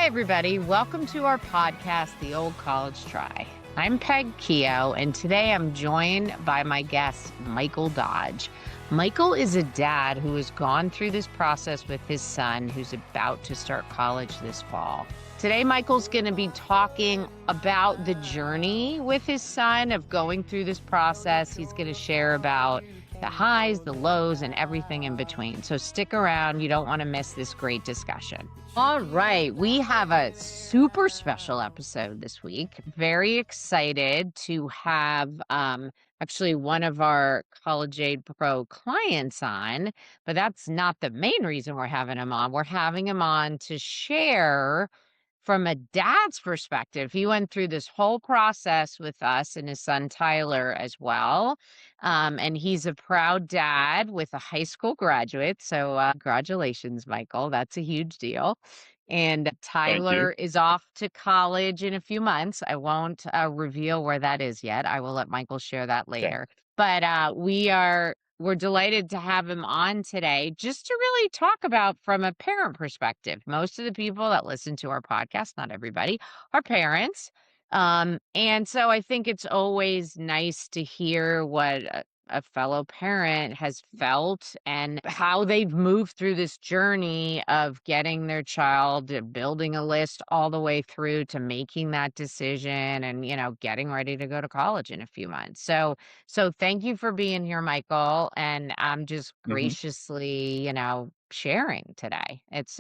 Hi, everybody. Welcome to our podcast, The Old College Try. I'm Peg Keough, and today I'm joined by my guest, Michael Dodge. Michael is a dad who has gone through this process with his son who's about to start college this fall. Today, Michael's going to be talking about the journey with his son of going through this process. He's going to share about the highs, the lows, and everything in between. So stick around. You don't want to miss this great discussion. All right. We have a super special episode this week. Very excited to have actually one of our College Aid Pro clients on, but that's not the main reason we're having him on. We're having him on to share from a dad's perspective. He went through this whole process with us and his son Tyler as well. And he's a proud dad with a high school graduate. So congratulations, Michael. That's a huge deal. And Thank you. Tyler is off to college in a few months. I won't reveal where that is yet. I will let Michael share that Okay. later. But we're delighted to have him on today just to really talk about from a parent perspective. Most of the people that listen to our podcast, not everybody, are parents. And so I think it's always nice to hear what a fellow parent has felt and how they've moved through this journey of getting their child, building a list all the way through to making that decision and, getting ready to go to college in a few months. So thank you for being here, Michael. And I'm just Mhm. graciously, sharing today. It's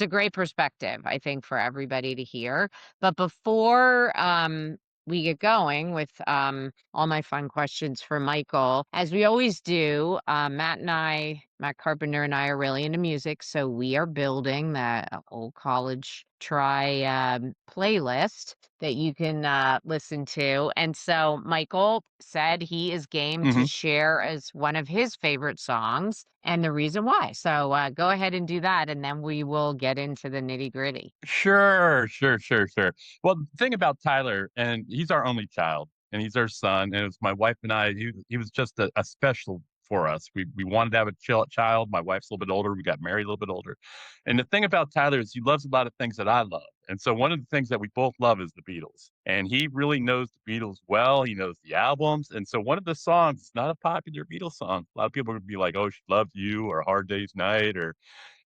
a great perspective, I think, for everybody to hear. But before we get going with all my fun questions for Michael, as we always do, Matt Carpenter and I are really into music, so we are building the Old College Try playlist that you can listen to. And so Michael said he is game to Mhm. share as one of his favorite songs and the reason why. So go ahead and do that, and then we will get into the nitty gritty. Sure. Well, the thing about Tyler, and he's our only child, and he's our son, and it was my wife and I. He was just a special for us. We wanted to have a child. My wife's a little bit older. We got married a little bit older, and the thing about Tyler is he loves a lot of things that I love. And so one of the things that we both love is the Beatles, and he really knows the Beatles well. He knows the albums, and so one of the songs is not a popular Beatles song. A lot of people would be like, "Oh, she loves you," or "Hard Day's Night," or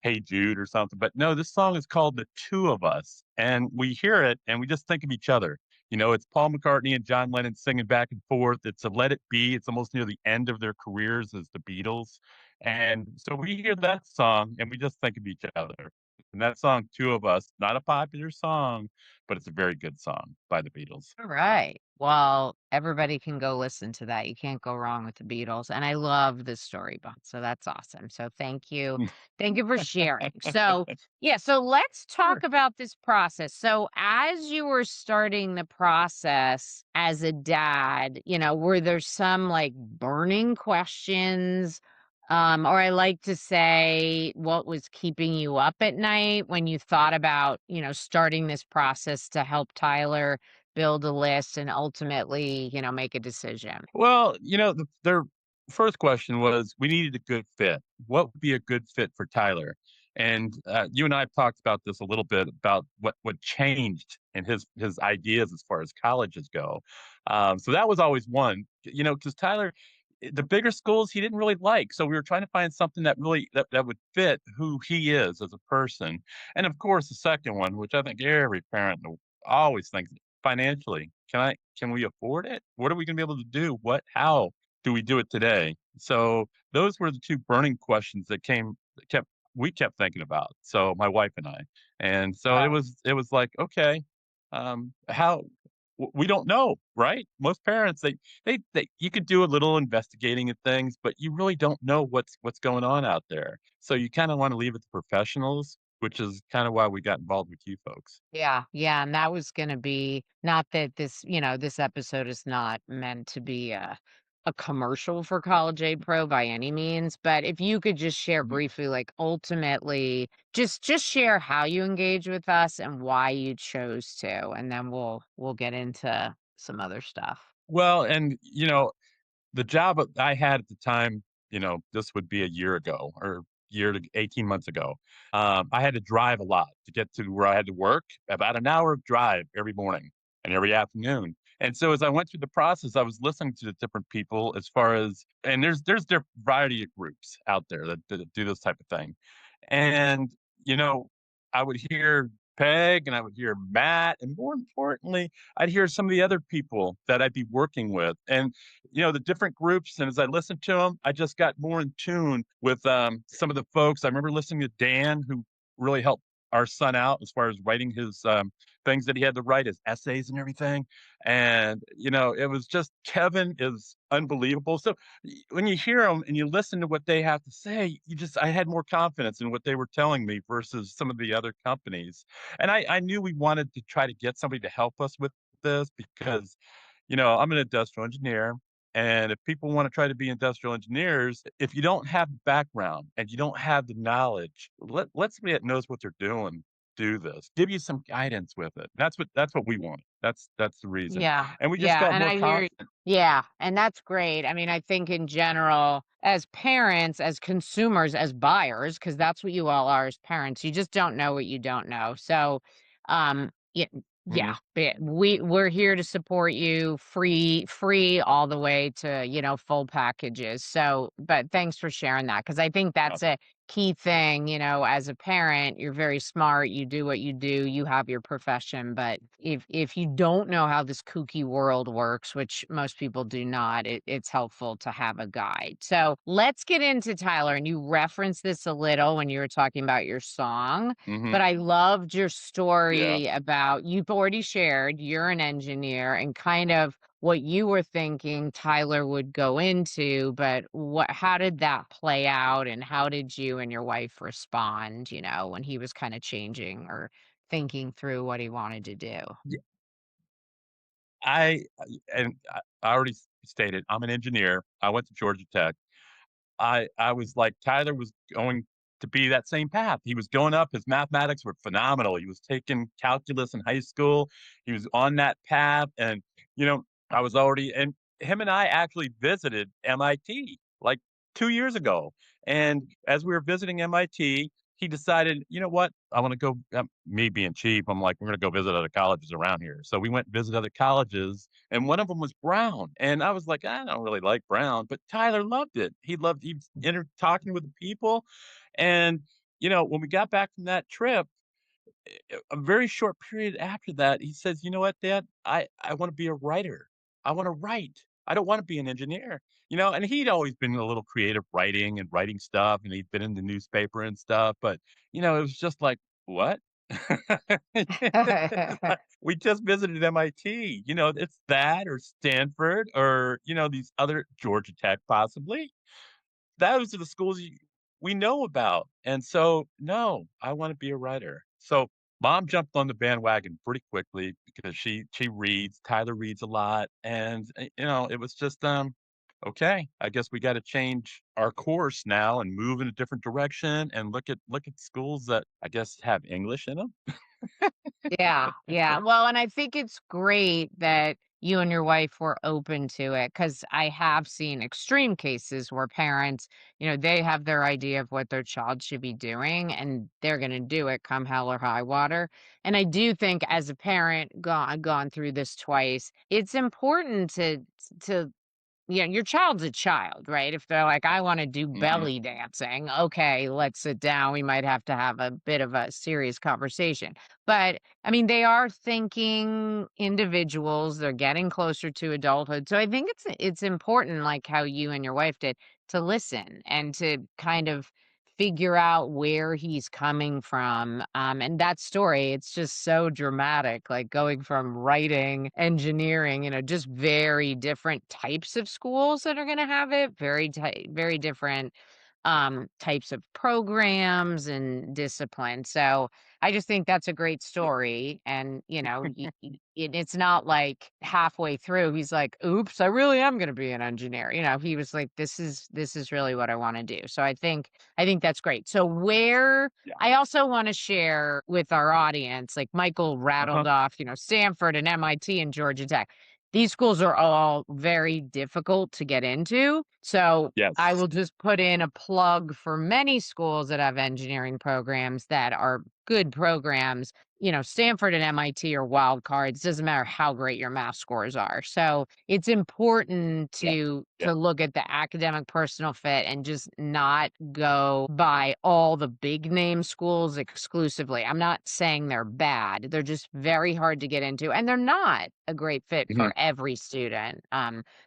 Hey Jude or something. But no, this song is called The Two of Us. And we hear it and we just think of each other. It's Paul McCartney and John Lennon singing back and forth. It's a Let It Be. It's almost near the end of their careers as the Beatles. And so we hear that song and we just think of each other. And that song, Two of Us, not a popular song, but it's a very good song by the Beatles. All right. Well, everybody can go listen to that. You can't go wrong with the Beatles. And I love this story, Bob. So that's awesome. So thank you. Thank you for sharing. So, yeah, so let's talk Sure. about this process. So, as you were starting the process as a dad, were there some like burning questions? Or I like to say, what was keeping you up at night when you thought about, starting this process to help Tyler build a list and ultimately, make a decision? Well, their first question was we needed a good fit. What would be a good fit for Tyler? And you and I have talked about this a little bit about what changed in his ideas as far as colleges go. So that was always one, because Tyler, the bigger schools he didn't really like. So we were trying to find something that really that would fit who he is as a person. And of course, the second one, which I think every parent always thinks financially. Can we afford it? What are we gonna be able to do? How do we do it today? So those were the two burning questions that we kept thinking about. So my wife and I. And so it was like, okay, how we don't know, right? Most parents they you could do a little investigating at things, but you really don't know what's going on out there. So you kind of want to leave it to professionals, which is kind of why we got involved with you folks. Yeah, yeah, and that was gonna be not that this episode is not meant to be a commercial for College Aid Pro by any means, but if you could just share briefly, like ultimately, just share how you engage with us and why you chose to, and then we'll get into some other stuff. Well, and the job I had at the time, this would be a year ago or year to 18 months ago. I had to drive a lot to get to where I had to work, about an hour of drive every morning and every afternoon. And so as I went through the process, I was listening to the different people as far as, and there's different variety of groups out there that do this type of thing. And, you know, I would hear Peg and I would hear Matt, and more importantly, I'd hear some of the other people that I'd be working with. And the different groups. And as I listened to them, I just got more in tune with some of the folks. I remember listening to Dan, who really helped our son out as far as writing his things that he had to write, his essays and everything. And, it was just Kevin is unbelievable. So when you hear them and you listen to what they have to say, I had more confidence in what they were telling me versus some of the other companies. And I knew we wanted to try to get somebody to help us with this because I'm an industrial engineer. And if people want to try to be industrial engineers, if you don't have the background and you don't have the knowledge, let somebody that knows what they're doing do this. Give you some guidance with it. That's what we wanted. That's the reason. Yeah, And we just yeah, got and more I hear confident. yeah, and that's great. I mean, I think in general, as parents, as consumers, as buyers, because that's what you all are as parents, you just don't know what you don't know. So, yeah, Mhm. we're here to support you, free all the way to, full packages. So, but thanks for sharing that, because I think that's Okay. a key thing, as a parent, you're very smart, you do what you do, you have your profession, but if you don't know how this kooky world works, which most people do not, it's helpful to have a guide. So let's get into Tyler, and you referenced this a little when you were talking about your song, Mhm. but I loved your Yeah. story about you've already shared you're an engineer and kind of what you were thinking Tyler would go into, but how did that play out and how did you and your wife respond, when he was kind of changing or thinking through what he wanted to do? Yeah. I already stated I'm an engineer. I went to Georgia Tech. I was like, Tyler was going to be that same path. He was going up. His mathematics were phenomenal. He was taking calculus in high school. He was on that path. And, I was already, and him and I actually visited MIT like 2 years ago. And as we were visiting MIT, he decided, you know what? I want to go, me being cheap, I'm like, we're going to go visit other colleges around here. So we went and visit other colleges and one of them was Brown, and I was like, "I don't really like Brown," but Tyler loved it. He was talking with the people, and, when we got back from that trip, a very short period after that, he says, "You know what, Dad? I wanna be a writer. I wanna write. I don't wanna be an engineer." And he'd always been a little creative writing and writing stuff, and he'd been in the newspaper and stuff, but, it was just like, "What?" We just visited MIT, it's that or Stanford or, these other Georgia Tech possibly. Those are the schools we know about, and so, no, I wanna be a writer. So, mom jumped on the bandwagon pretty quickly because she reads, Tyler reads a lot, and, it was just, okay, I guess we gotta change our course now and move in a different direction and look at schools that, I guess, have English in them. Yeah, yeah. Well, and I think it's great that you and your wife were open to it because I have seen extreme cases where parents, they have their idea of what their child should be doing and they're going to do it come hell or high water. And I do think as a parent gone through this twice, it's important to your child's a child, right? If they're like, "I wanna do Mhm. belly dancing," okay, let's sit down, we might have to have a bit of a serious conversation. But, I mean, they are thinking individuals, they're getting closer to adulthood, so I think it's important, like how you and your wife did, to listen and to kind of figure out where he's coming from, and that story, it's just so dramatic, like, going from writing, engineering, just very different types of schools that are gonna have it, very different, types of programs and discipline, so I just think that's a great story, and, it's not like halfway through, he's like, "Oops, I really am gonna be an engineer," he was like, "This is really what I wanna do," so I think that's great. So where Yeah. I also want to share with our audience, like Michael rattled Uh-huh. off, Stanford and MIT and Georgia Tech. These schools are all very difficult to get into. So I Yes. will just put in a plug for many schools that have engineering programs that are good programs. Stanford and MIT are wild cards. Doesn't matter how great your math scores are. So it's important Yeah. to Yeah. look at the academic personal fit and just not go by all the big name schools exclusively. I'm not saying they're bad. They're just very hard to get into, and they're not a great fit Hmm. for every student.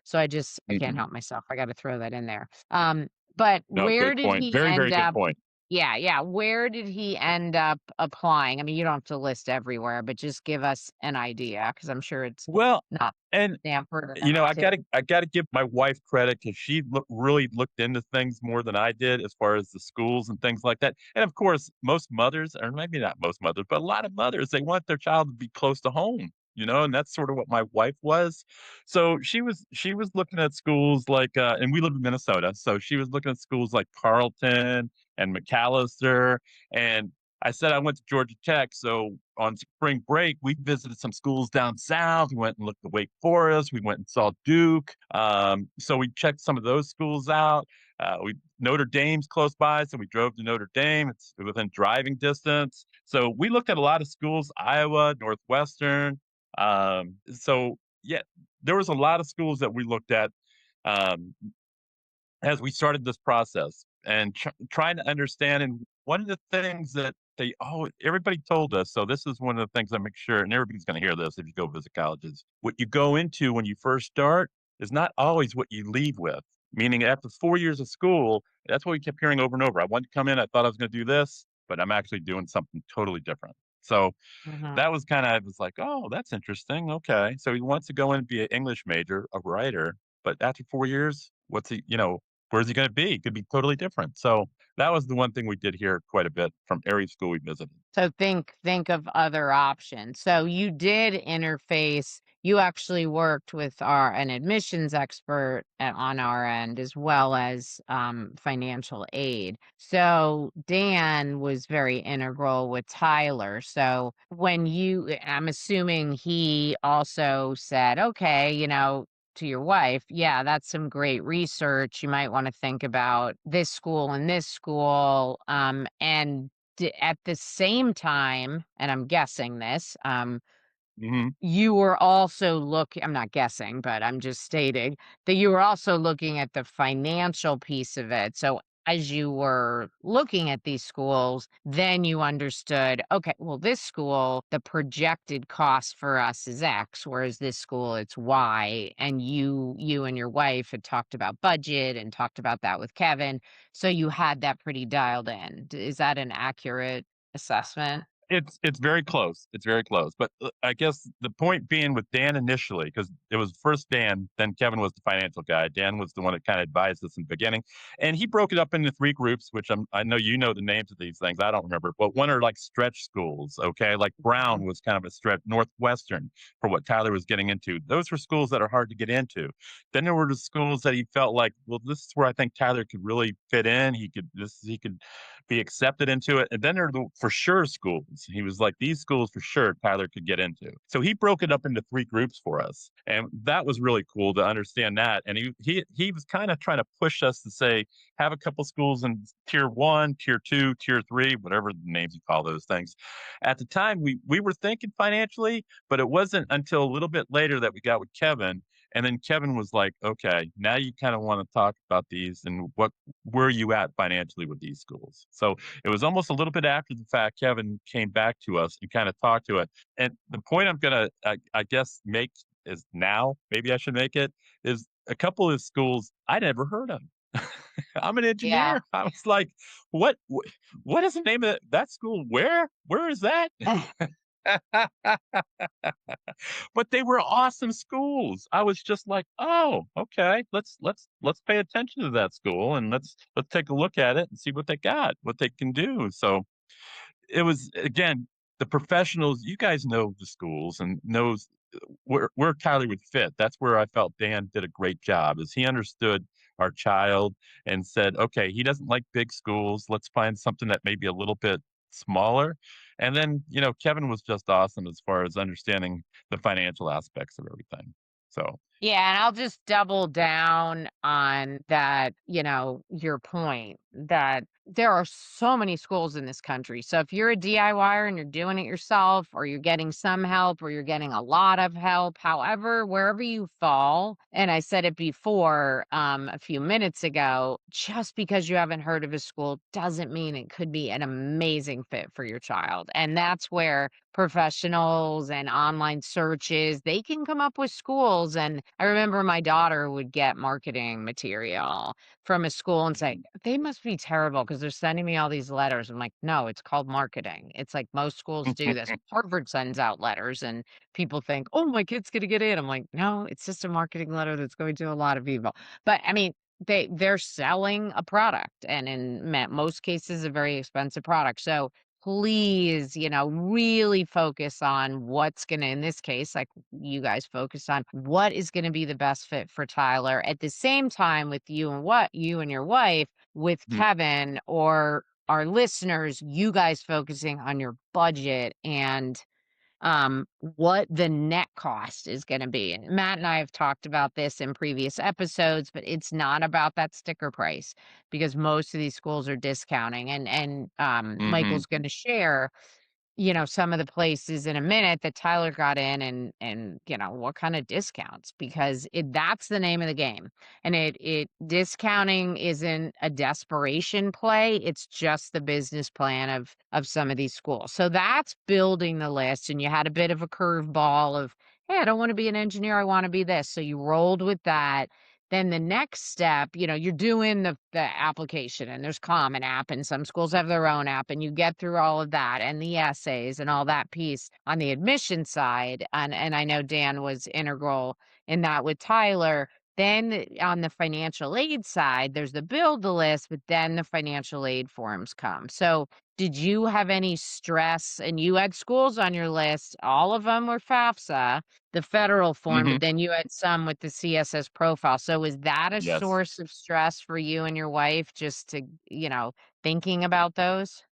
So I can't Hmm. help myself. I got to throw that in there. But No, where good did point. he Very, very end good up? point. Yeah, yeah. Where did he end up applying? I mean, you don't have to list everywhere, but just give us an idea because I'm sure it's Well, not and Stanford and I MIT. gotta give my wife credit because she really looked into things more than I did as far as the schools and things like that. And of course, most mothers, or maybe not most mothers, but a lot of mothers, they want their child to be close to home. And that's sort of what my wife was. So she was looking at schools like, and we live in Minnesota, so she was looking at schools like Carleton and McAllister, and I said I went to Georgia Tech, so on spring break, we visited some schools down south. We went and looked at Wake Forest. We went and saw Duke. So we checked some of those schools out. We Notre Dame's close by, so we drove to Notre Dame. It's within driving distance. So we looked at a lot of schools: Iowa, Northwestern. So yeah, there was a lot of schools that we looked at. Um, as we started this process and trying to understand. And one of the things that everybody told us, so this is one of the things I make sure, and everybody's going to hear this if you go visit colleges, what you go into when you first start is not always what you leave with. Meaning, after 4 years of school, that's what we kept hearing over and over. I wanted to come in, I thought I was going to do this, but I'm actually doing something totally different. So Mhm. that was kind of, I was like, oh, that's interesting. Okay. So he wants to go in and be an English major, a writer, but after 4 years, where's he going to be? Could be totally different. So that was the one thing we did hear quite a bit from every school we visited. So think of other options. So you did interface. You actually worked with an admissions expert on our end as well as financial aid. So Dan was very integral with Tyler. So I'm assuming he also said, okay, to your wife, yeah, that's some great research. You might want to think about this school and this school. And at the same time, and I'm guessing this, Hmm. you were also I'm not guessing, but I'm just stating that you were also looking at the financial piece of it. So as you were looking at these schools, then you understood, okay, well, this school, the projected cost for us is X, whereas this school, it's Y. And you and your wife had talked about budget and talked about that with Kevin. So you had that pretty dialed in. Is that an accurate assessment? It's very close. It's very close. But I guess the point being with Dan initially, because it was first Dan, then Kevin was the financial guy. Dan was the one that kind of advised us in the beginning, and he broke it up into three groups. Which I know you know the names of these things. I don't remember, but one are like stretch schools. Okay, like Brown was kind of a stretch. Northwestern for what Tyler was getting into. Those were schools that are hard to get into. Then there were the schools that he felt like, well, this is where I think Tyler could really fit in. He could be accepted into it. And then there are the for sure schools. He was like, these schools for sure Tyler could get into. So he broke it up into three groups for us. And that was really cool to understand that. And he was kind of trying to push us to say, have a couple schools in tier one, tier two, tier three, whatever the names you call those things. At the time, we were thinking financially, but it wasn't until a little bit later that we got with Kevin. And then Kevin was like, okay, now you kind of want to talk about these and where are you at financially with these schools? So it was almost a little bit after the fact Kevin came back to us and kind of talked to it. And the point I'm gonna, I guess, make is now maybe I should make it is a couple of schools I never heard of. I'm an Yeah. engineer. I was like, what is the name of that school? Where is that? But they were awesome schools. I was just like, oh, okay, let's pay attention to that school and let's take a look at it and see what they got, what they can do. So it was again the professionals. You guys know the schools and knows where Tyler would fit. That's where I felt Dan did a great job. Is he understood our child and said, okay, he doesn't like big schools. Let's find something that may be a little bit smaller. And then Kevin was just awesome as far as understanding the financial aspects of everything. So Yeah, and I'll just double down on that, your point that there are so many schools in this country. So if you're a DIYer and you're doing it yourself, or you're getting some help, or you're getting a lot of help, however, wherever you fall, and I said it before a few minutes ago, just because you haven't heard of a school doesn't mean it could be an amazing fit for your child. And that's where professionals and online searches, they can come up with schools. And I remember my daughter would get marketing material from a school and say, they must be terrible because they're sending me all these letters. I'm like, no, it's called marketing. It's like most schools do this. Harvard sends out letters and people think, oh, my kid's going to get in. I'm like, no, it's just a marketing letter that's going to a lot of people. But I mean, they're selling a product, and in most cases a very expensive product. So please, really focus on what's going to, in this case, like you guys focus on what is going to be the best fit for Tyler. At the same time, with you and your wife, with Mhm, Kevin, or our listeners, you guys focusing on your budget and what the net cost is going to be. And Matt and I have talked about this in previous episodes, but it's not about that sticker price because most of these schools are discounting, and mhm. Michael's going to share some of the places in a minute that Tyler got in, and what kind of discounts, because that's the name of the game. And it discounting isn't a desperation play, it's just the business plan of some of these schools. So that's building the list, and you had a bit of a curveball of, hey, I don't want to be an engineer, I want to be this. So you rolled with that. Then the next step, you're doing the application, and there's Common App, and some schools have their own app, and you get through all of that and the essays and all that piece on the admission side. And I know Dan was integral in that with Tyler. Then on the financial aid side, there's the build the list, but then the financial aid forms come. So did you have any stress? And you had schools on your list, all of them were FAFSA, the federal form, Mhm. but then you had some with the CSS profile. So was that a Yes. source of stress for you and your wife, just to, thinking about those?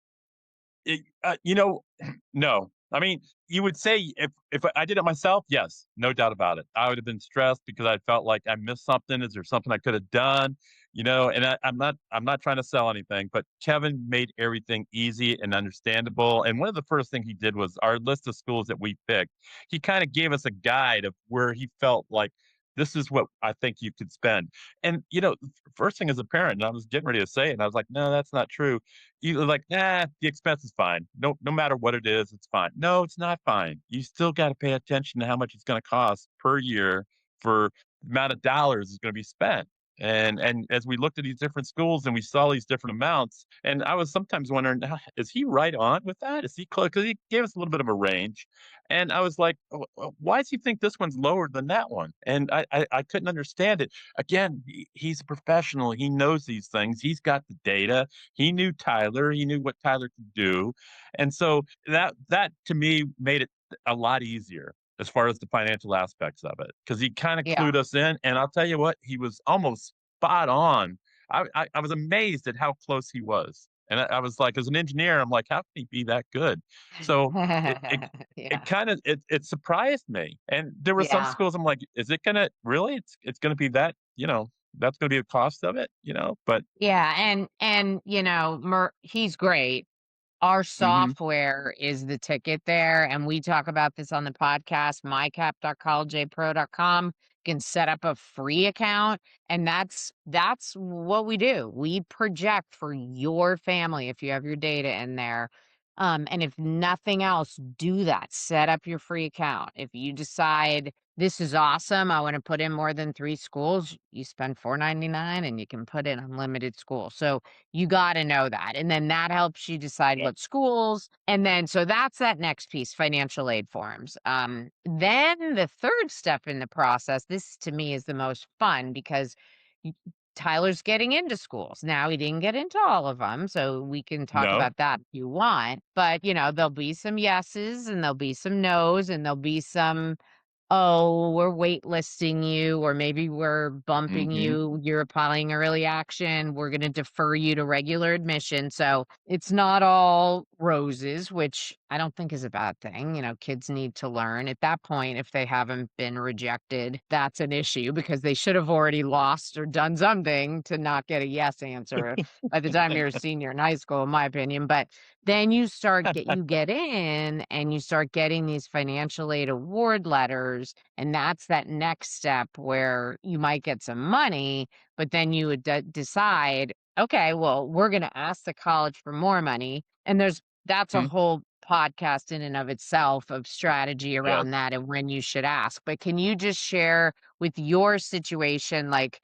No. I mean, you would say if I did it myself, yes, no doubt about it. I would have been stressed because I felt like I missed something. Is there something I could have done? And I'm not trying to sell anything, but Kevin made everything easy and understandable. And one of the first things he did was our list of schools that we picked. He kind of gave us a guide of where he felt like this is what I think you could spend. And first thing as a parent, and I was getting ready to say it, and I was like, no, that's not true. You like, nah, the expense is fine. No matter what it is, it's fine. No, it's not fine. You still got to pay attention to how much it's going to cost per year for the amount of dollars is going to be spent. And as we looked at these different schools and we saw these different amounts, and I was sometimes wondering, is he right on with that? Is he close? Because he gave us a little bit of a range, and I was like, why does he think this one's lower than that one? And I couldn't understand it. Again, he's a professional. He knows these things. He's got the data. He knew Tyler. He knew what Tyler could do, and so that to me made it a lot easier as far as the financial aspects of it, because he kind of Yeah. clued us in. And I'll tell you what, he was almost spot on. I was amazed at how close he was, and I was like, as an engineer, I'm like, how can he be that good? So it it it Yeah. kind of it surprised me. And there were some Yeah. schools I'm like, is it gonna really? It's gonna be that that's gonna be the cost of it, but. Yeah, and he's great. Our Mhm. software is the ticket there, and we talk about this on the podcast, mycap.collegepro.com. You can set up a free account, and that's what we do. We project for your family if you have your data in there. And if nothing else, do that. Set up your free account. If you decide this is awesome, I want to put in more than 3 schools, you spend $4.99 and you can put in unlimited schools. So you gotta know that, and then that helps you decide Yep. what schools, and then so that's that next piece, financial aid forms. Then the third step in the process, this to me is the most fun because y Tyler's getting into schools. Now, he didn't get into all of them, so we can talk No. about that if you want, but, there'll be some yeses, and there'll be some nos, and there'll be some oh, we're waitlisting you, or maybe we're bumping Mhm. you. You're applying early action. We're going to defer you to regular admission. So it's not all roses, which I don't think is a bad thing. Kids need to learn. At that point, if they haven't been rejected, that's an issue because they should have already lost or done something to not get a yes answer by the time you're a senior in high school, in my opinion. But then you get in and you start getting these financial aid award letters, and that's that next step where you might get some money, but then you would decide, okay, well, we're going to ask the college for more money. And that's a Mhm. whole podcast in and of itself of strategy Yes. around that and when you should ask. But can you just share with your situation, like,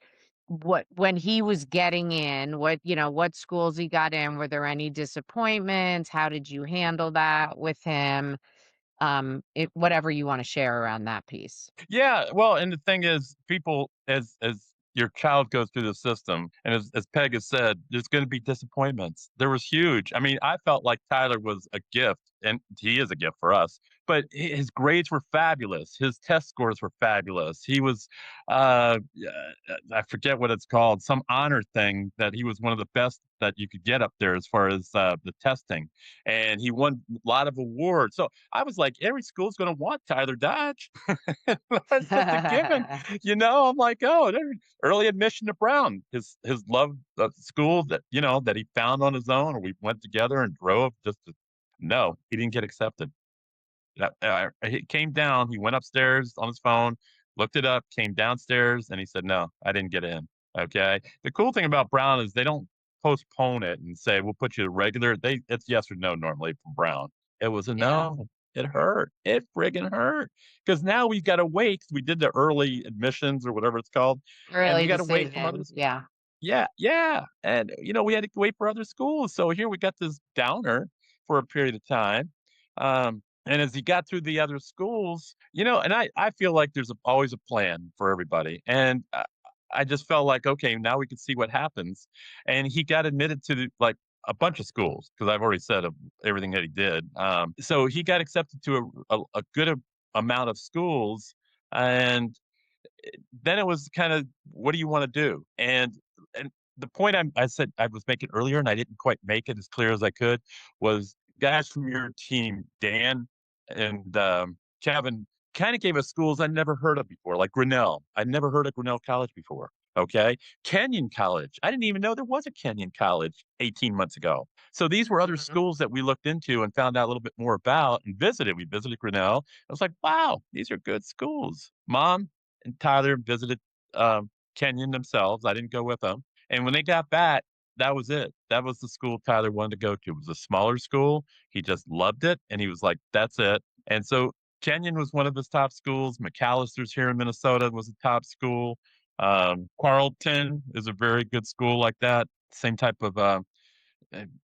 what when he was getting in, what schools he got in? Were there any disappointments? How did you handle that with him? Whatever you wanna share around that piece. Yeah, well, and the thing is, people, as your child goes through the system, and as Peg has said, there's going to be disappointments. There was huge. I mean, I felt like Tyler was a gift, and he is a gift for us. But his grades were fabulous. His test scores were fabulous. He was, I forget what it's called, some honor thing that he was one of the best that you could get up there as far as the testing, and he won a lot of awards. So I was like, every school's going to want Tyler Dodge. That's just a given. I'm like, oh, early admission to Brown. His love of school that that he found on his own, or we went together and drove. No, he didn't get accepted. He came down. He went upstairs on his phone, looked it up, came downstairs, and he said, "No, I didn't get in." Okay. The cool thing about Brown is they don't postpone it and say we'll put you to regular. It's yes or no normally from Brown. It was a Yeah. no. It hurt. It friggin' hurt because now we've got to wait. 'Cause we did the early admissions or whatever it's called, and we Early got to wait from decision, others. yeah. Yeah, yeah, and, we had to wait for other schools, so here we got this downer for a period of time, and as he got through the other schools, and I feel like there's always a plan for everybody, and I just felt like, "Okay, now we can see what happens," and he got admitted to, like, a bunch of schools because 'cause I've already said of everything that he did, so he got accepted to a good amount of schools, and then it was kind of, what do you want to do? And the point I said I was making earlier, and I didn't quite make it as clear as I could, was guys from your team, Dan and Kevin, kind of gave us schools I'd never heard of before, like Grinnell. I'd never heard of Grinnell College before. Okay. Kenyon College. I didn't even know there was a Kenyon College 18 months ago. So these were other Mhm. schools that we looked into and found out a little bit more about and visited. We visited Grinnell. I was like, wow, these are good schools. Mom and Tyler visited Kenyon themselves. I didn't go with them. And when they got back, that was it. That was the school Tyler wanted to go to. It was a smaller school. He just loved it. And he was like, that's it. And so Kenyon was one of his top schools. McAllister's here in Minnesota was a top school. Carlton is a very good school like that. Same type of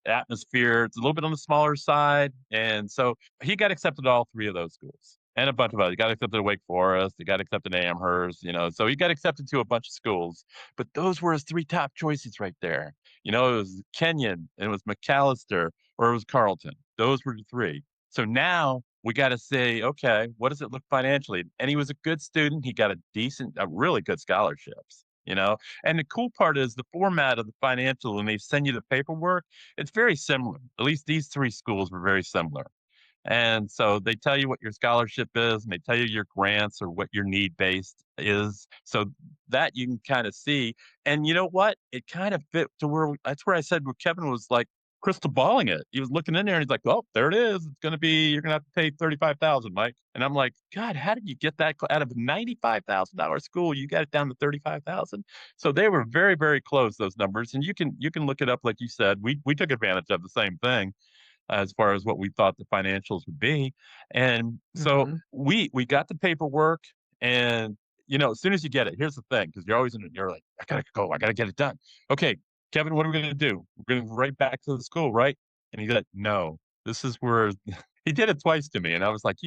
atmosphere. It's a little bit on the smaller side, and so he got accepted to all three of those schools and a bunch of others. He got accepted to Wake Forest. He got accepted to Amherst. So he got accepted to a bunch of schools. But those were his three top choices right there. It was Kenyon, and it was McAllister, or it was Carlton. Those were the three. So now we got to say, okay, what does it look financially? And he was a good student. He got a really good scholarships. And the cool part is the format of the financial, when they send you the paperwork, it's very similar. At least these three schools were very similar. And so they tell you what your scholarship is, and they tell you your grants or what your need based is. So that you can kind of see. And you know what? It kind of fit to that's where I said where Kevin was like crystal balling it. He was looking in there and he's like, oh, there it is. It's going to be, you're going to have to pay 35,000, Mike. And I'm like, God, how did you get that out of a $95,000 school? You got it down to 35,000. So they were very, very close, those numbers. And you can look it up. Like you said, we took advantage of the same thing as far as what we thought the financials would be. And so Mhm. we got the paperwork, and as soon as you get it, here's the thing, because you're like, I gotta go, I gotta get it done. Okay, Kevin, what are we gonna do? We're gonna right back to the school, right? And he's like, no, this is where he did it twice to me, and I was like,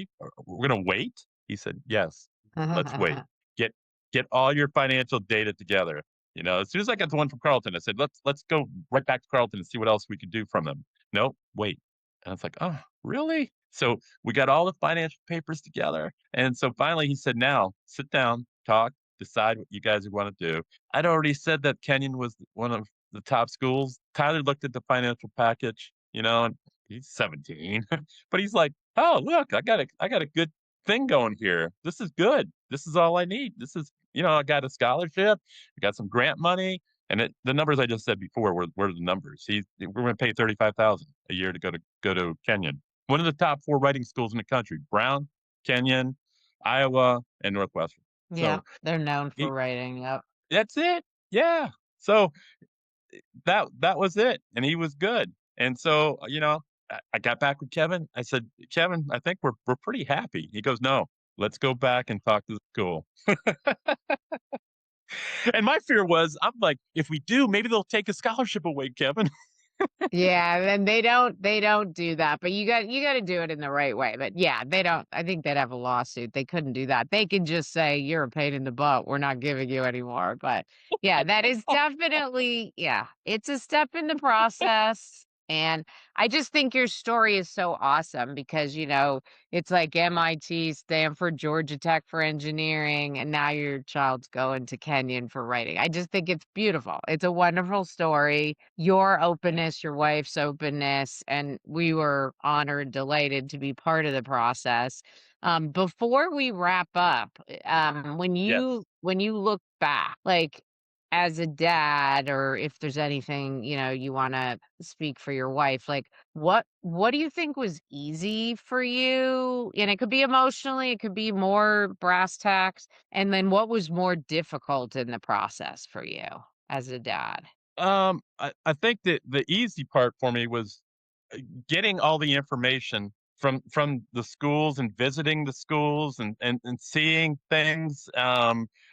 we're gonna wait. He said, yes, let's wait. Get get all your financial data together. As soon as I got the one from Carlton, I said, let's go right back to Carlton and see what else we could do from them. Nope, wait. And it's like, "Oh, really?" So we got all the financial papers together. And so finally he said, now sit down, talk, decide what you guys want to do. I'd already said that Kenyon was one of the top schools. Tyler looked at the financial package, and he's 17, but he's like, oh, look, I got a good thing going here. This is good. This is all I need. This is, I got a scholarship, I got some grant money. And the numbers I just said before were the numbers. We're going to pay 35,000 a year to go to Kenyon, one of the top 4 writing schools in the country: Brown, Kenyon, Iowa, and Northwestern. Yeah, So they're known for he writing. Yep. that's it. Yeah. So that was it, and he was good. And so, I got back with Kevin. I said, "Kevin, I think we're pretty happy." He goes, "No, let's go back and talk to the school." And my fear was, I'm like, "If we do, maybe they'll take a scholarship away, Kevin." Yeah, and they don't do that, but you got to do it in the right way. But yeah, they don't. I think they'd have a lawsuit. They couldn't do that. They can just say you're a pain in the butt. We're not giving you anymore. But yeah, that is definitely, yeah, it's a step in the process. And I just think your story is so awesome because it's like MIT, Stanford, Georgia Tech for engineering, and now your child's going to Kenyon for writing. I just think it's beautiful. It's a wonderful story. Your openness, your wife's openness, and we were honored, delighted to be part of the process. Before we wrap up, when you Yes. when you look back, like as a dad, or if there's anything you want to speak for your wife, like what do you think was easy for you? And it could be emotionally, it could be more brass tacks. And then what was more difficult in the process for you as a dad? I think that the easy part for me was getting all the information from the schools and visiting the schools and seeing things.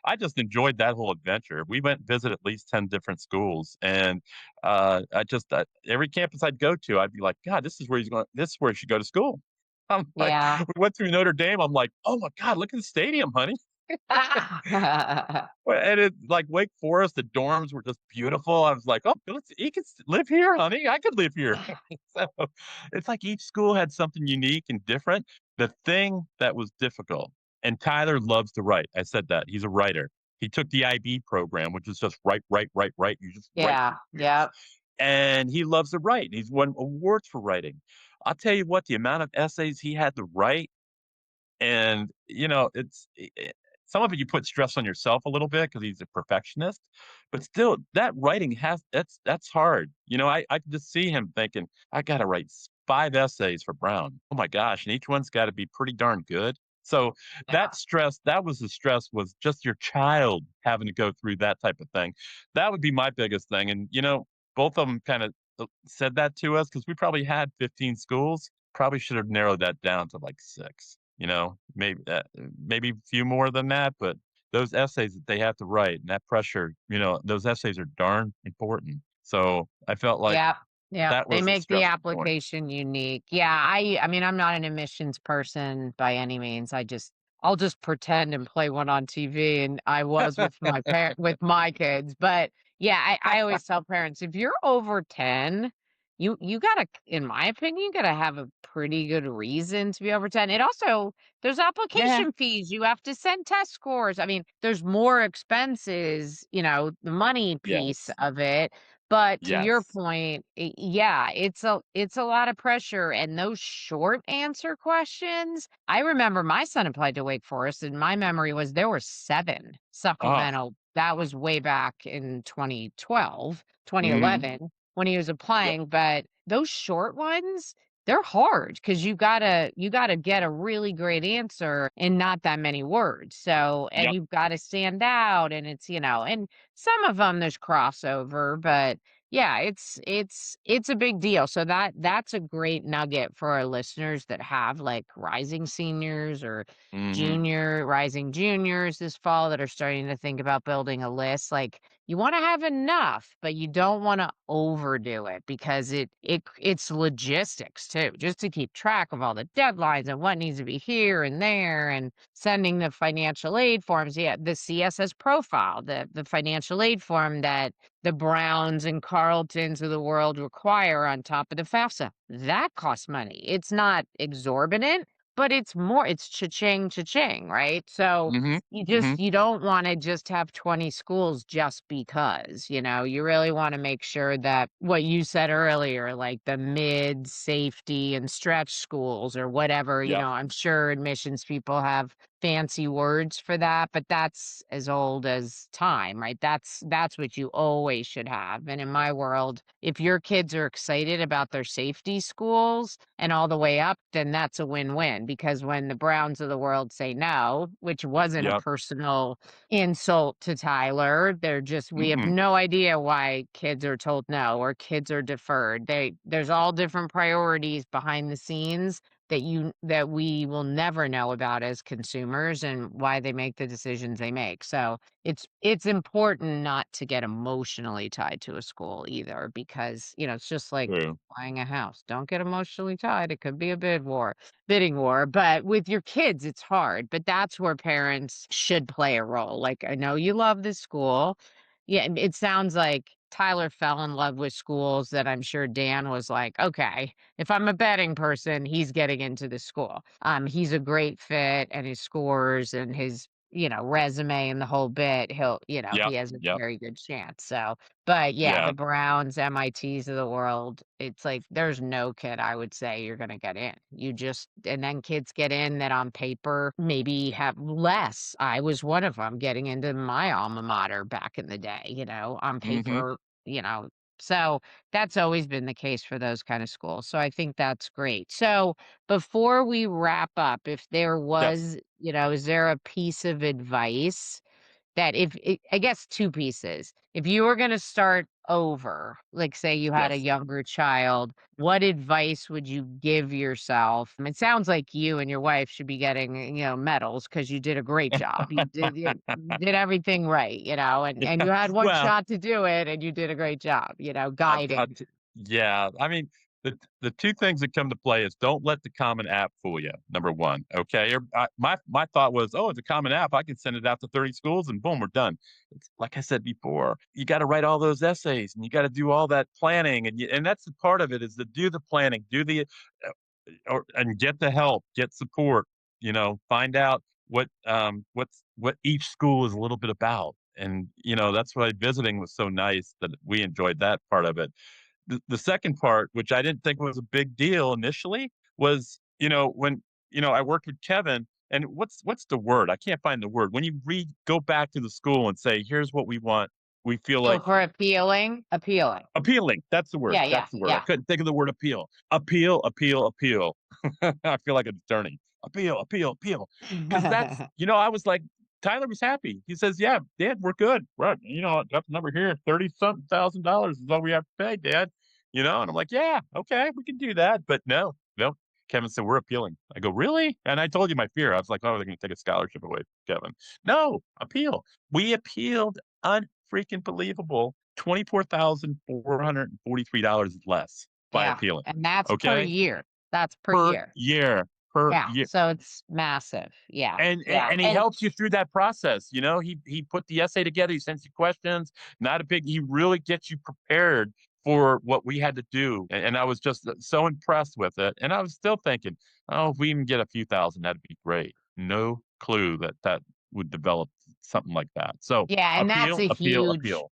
I just enjoyed that whole adventure. We went and visit at least 10 different schools, and every campus I'd go to, I'd be like, God, this is where he's going. This is where he should go to school. I'm like, Yeah. we went through Notre Dame. I'm like, oh my God, look at the stadium, honey. Well, and it like Wake Forest, the dorms were just beautiful. I was like, "Oh, he could live here, honey. I could live here." So it's like each school had something unique and different. The thing that was difficult, and Tyler loves to write. I said that he's a writer. He took the IB program, which is just write, write, write, write. You just write for Yeah. years, Yep. and he loves to write. He's won awards for writing. I'll tell you what, the amount of essays he had to write, and, some of it you put stress on yourself a little bit because he's a perfectionist, but still, that writing that's hard. I could just see him thinking, "I gotta write 5 essays for Brown. Oh my gosh," and each one's gotta be pretty darn good. So, Yeah. that was the stress, was just your child having to go through that type of thing. That would be my biggest thing, and, both of them kinda, said that to us because we probably had 15 schools. Probably should have narrowed that down to, like, 6. Maybe a few more than that, but those essays that they have to write and that pressure, those essays are darn important. So I felt like Yep, yep, that they was a make the stressful point. application unique. Yeah, I mean, I'm not an admissions person by any means. I'll just pretend and play one on TV, and I was with my kids. But yeah, I always tell parents, if you're over 10, you gotta, in my opinion, you gotta have a pretty good reason to be over 10. It also, there's Yeah. application fees, you have to send test scores. I mean, there's more expenses, the money piece Yes. of it, but to your Yes. point, yeah, it's a lot of pressure, and those short answer questions. I remember my son applied to Wake Forest, and my memory was there were 7 Oh. supplemental. That was way back in 2012, Mhm. 2011 when he was Yep. applying. But those short ones, they're hard because you gotta get a really great answer in not that many words. So, and Yep. you've got to stand out, and and some of them there's crossover, but yeah, it's a big deal. So that's a great nugget for our listeners that have like rising seniors or Mhm. rising juniors this fall that are starting to think about building a list. Like, you want to have enough, but you don't want to overdo it because it's logistics too, just to keep track of all the deadlines and what needs to be here and there and sending the financial aid forms. Yeah, the CSS profile, the financial aid form that the Browns and Carltons of the world require on top of the FAFSA. That costs money. It's not exorbitant, but it's cha-ching, cha-ching, right? So Hmm. Hmm. you don't wanna just have 20 schools just because, you really wanna make sure that what you said earlier, like the mid, safety, and stretch schools or whatever, Yep. I'm sure admissions people have fancy words for that, but that's as old as time, right? That's what you always should have. And in my world, if your kids are excited about their safety schools and all the way up, then that's a win-win because when the Browns of the world say no, which wasn't a Yep. personal insult to Tyler, we have Mm-mm. no idea why kids are told no or kids are deferred. There's all different priorities behind the scenes that we will never know about as consumers and why they make the decisions they make. So it's important not to get emotionally tied to a school either because, it's just like True. buying a house. Don't get emotionally tied. It could be a bidding war. But with your kids, it's hard. But that's where parents should play a role. Like, I know you love this school. Yeah, it sounds like Tyler fell in love with schools that I'm sure Dan was like, okay, if I'm a betting person, he's getting into the school. He's a great fit and his scores and his, resume and the whole bit, Yep. he has a Yep. very good chance. So, but yeah, Yeah. the Browns, MITs of the world, it's like there's no kid I would say you're going to get in. And then kids get in that on paper maybe have less. I was one of them getting into my alma mater back in the day, on Hmm. paper, you know, so that's always been the case for those kind of schools. So I think that's great. So before we wrap up, if there Yes. was, is there a piece of advice that I guess 2 pieces. If you were gonna start over, like, say you had a Yes. younger child, what advice would you give yourself? It sounds like you and your wife should be getting, medals because you did a great job. You did everything right, and you had 1 Well, shot to do it, and you did a great job, guiding. yeah. I mean, the two things that come to play is don't let the Common App fool you. Number one, okay. My thought was, oh, it's a Common App. I can send it out to 30 schools, and boom, we're done. It's like I said before. You got to write all those essays, and you got to do all that planning, and that's the part of it is to do the planning, do the and get the help, get support. Find out what each school is a little bit about. And that's why visiting was so nice that we enjoyed that part of it. The second part, which I didn't think was a big deal initially, was when I worked with Kevin. And what's the word? I can't find the word. When you go back to the school and say, "Here's what we want," we feel Oh, like for appealing. appealing. That's the word. Yeah, yeah, That's the word. I yeah. couldn't think of the word appeal. Appeal, appeal, appeal. I feel like an attorney. Appeal, appeal, appeal. Because I was like, Tyler was happy. He says, "Yeah, Dad, we're good. Right. Got the number here. 30 something $1,000 is all we have to pay, Dad." And I'm like, "Yeah, okay, we can do that." But no, no. Kevin said, "We're appealing." I go, "Really?" And I told you my fear. I was like, "Oh, they're going to take a scholarship away from Kevin." No, appeal. We appealed unfreaking believable. $24,443 less by Yeah, appealing. and that's per Okay? year. That's per Per year. year. Per Yeah, year. so it's massive. Yeah, yeah, And he and helps you through that process. He put the essay together, he sends you questions, not a big he really gets you prepared for what we had to do. And I was just so impressed with it. And I was still thinking, oh, if we even get a few thousand, that'd be great. No clue that would develop something like that. So yeah, and appeal, appeal, appeal.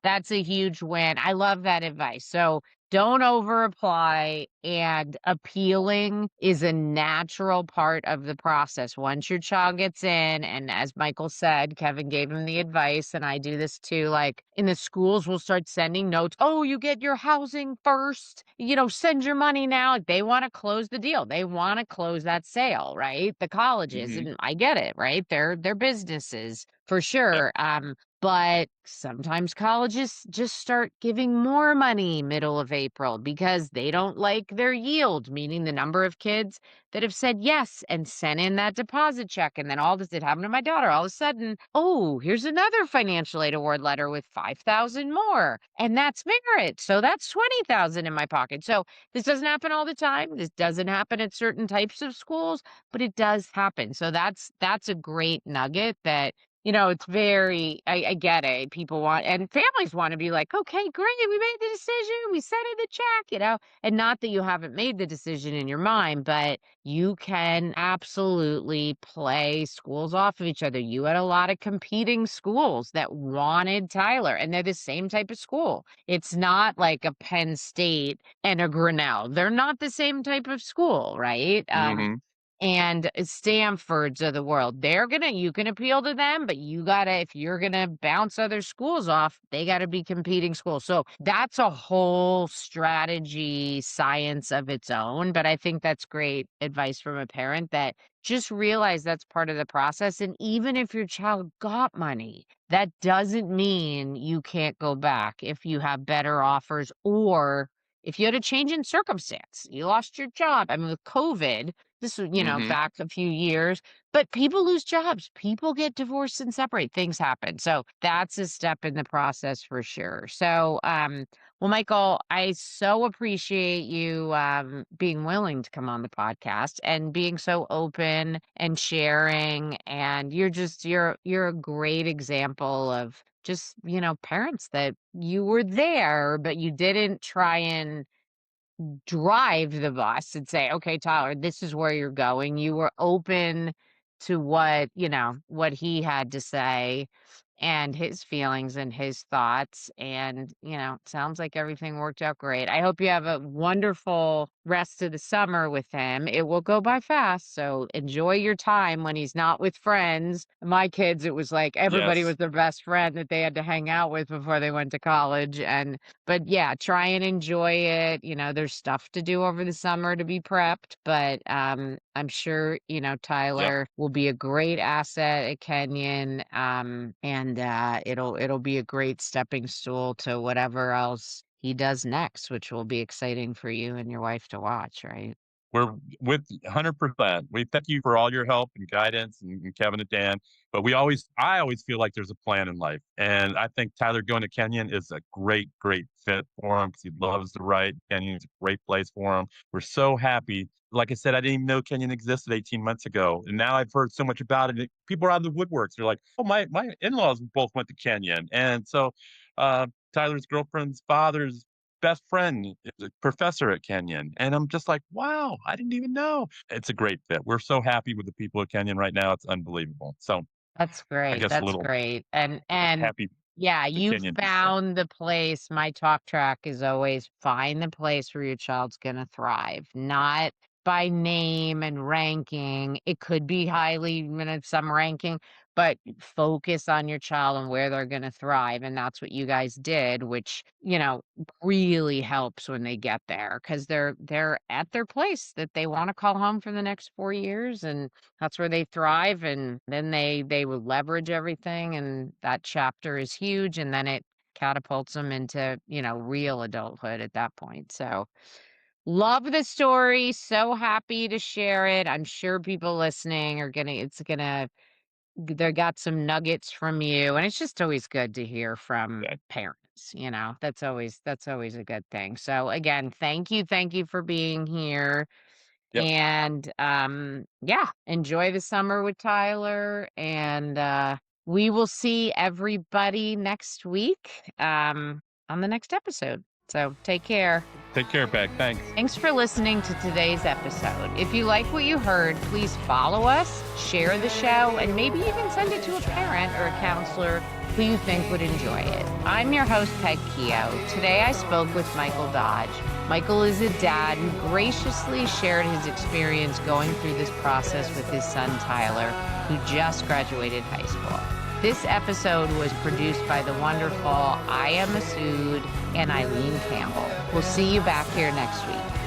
that's a huge win. I love that advice. So don't over apply, and appealing is a natural part of the process. Once your child gets in, and as Michael said, Kevin gave him the advice, and I do this too. Like in the schools, we'll start sending notes. Oh, you get your housing first, send your money now. They want to close the deal. They want to close that sale, right? The colleges, Hmm. and I get it, right? They're businesses for Yep. sure. But sometimes colleges just start giving more money middle of April because they don't like their yield, meaning the number of kids that have said yes and sent in that deposit check. And then all this, it happened to my daughter. All of a sudden, oh, here's another financial aid award letter with 5,000 more. And that's merit. So that's 20,000 in my pocket. So this doesn't happen all the time. This doesn't happen at certain types of schools, but it does happen. So that's a great nugget that it's very, I get it. People want, and families want to be like, okay, great, we made the decision, we sent in the check, and not that you haven't made the decision in your mind, but you can absolutely play schools off of each other. You had a lot of competing schools that wanted Tyler, and they're the same type of school. It's not like a Penn State and a Grinnell. They're not the same type of school, right? Hmm. And Stanfords of the world, you can appeal to them, but if you're gonna bounce other schools off, they gotta be competing schools. So that's a whole strategy science of its own. But I think that's great advice from a parent that just realize that's part of the process. And even if your child got money, that doesn't mean you can't go back if you have better offers or if you had a change in circumstance, you lost your job. I mean, with COVID, this was, Hmm. back a few years, but people lose jobs. People get divorced and separate. Things happen. So that's a step in the process for sure. So, well, Michael, I so appreciate you being willing to come on the podcast and being so open and sharing. And you're a great example of just, parents that you were there, but you didn't try and drive the bus and say, "Okay, Tyler, this is where you're going." You were open to what he had to say and his feelings and his thoughts. And, sounds like everything worked out great. I hope you have a wonderful rest of the summer with him. It will go by fast. So enjoy your time when he's not with friends. My kids, it was like everybody was Yes. their best friend that they had to hang out with before they went to college. But yeah, try and enjoy it. There's stuff to do over the summer to be prepped, but I'm sure, Yep. Tyler will be a great asset at Kenyon. And it'll be a great stepping stool to whatever else he does next, which will be exciting for you and your wife to watch, right? We're with 100%. We thank you for all your help and guidance and Kevin and Dan. But I always feel like there's a plan in life. And I think Tyler going to Kenyon is a great, great fit for him because he loves to write. Kenyon is a great place for him. We're so happy. Like I said, I didn't even know Kenyon existed 18 months ago. And now I've heard so much about it. People are out of the woodworks. They're like, oh, my in-laws both went to Kenyon. And so Tyler's girlfriend's father's best friend is a professor at Kenyon. And I'm just like, wow, I didn't even know. It's a great fit. We're so happy with the people at Kenyon right now. It's unbelievable. So That's I great. guess a That's little great. And happy yeah, the you Kenyon piece. So found the place. My talk track is always find the place where your child's going to thrive, not by name and ranking. It could be highly, some ranking, but focus on your child and where they're going to thrive. And that's what you guys did, which, really helps when they get there because they're at their place that they want to call home for the next 4 years. And that's where they thrive, and then they will leverage everything, and that chapter is huge, and then it catapults them into, real adulthood at that point. So, love the story, so happy to share it. I'm sure people listening are they got some nuggets from you, and it's just always good to hear from yeah, parents, that's always a good thing. So again, thank you for being here. yep. And, yeah, enjoy the summer with Tyler, and, we will see everybody next week, on the next episode. So take care. Take care, Beck. Thanks. Thanks for listening to today's episode. If you like what you heard, please follow us, share the show, and maybe even send it to a parent or a counselor who you think would enjoy it. I'm your host, Peg Keough. Today I spoke with Michael Dodge. Michael is a dad who graciously shared his experience going through this process with his son, Tyler, who just graduated high school. This episode was produced by the wonderful Aya Masood and Eileen Campbell. We'll see you back here next week.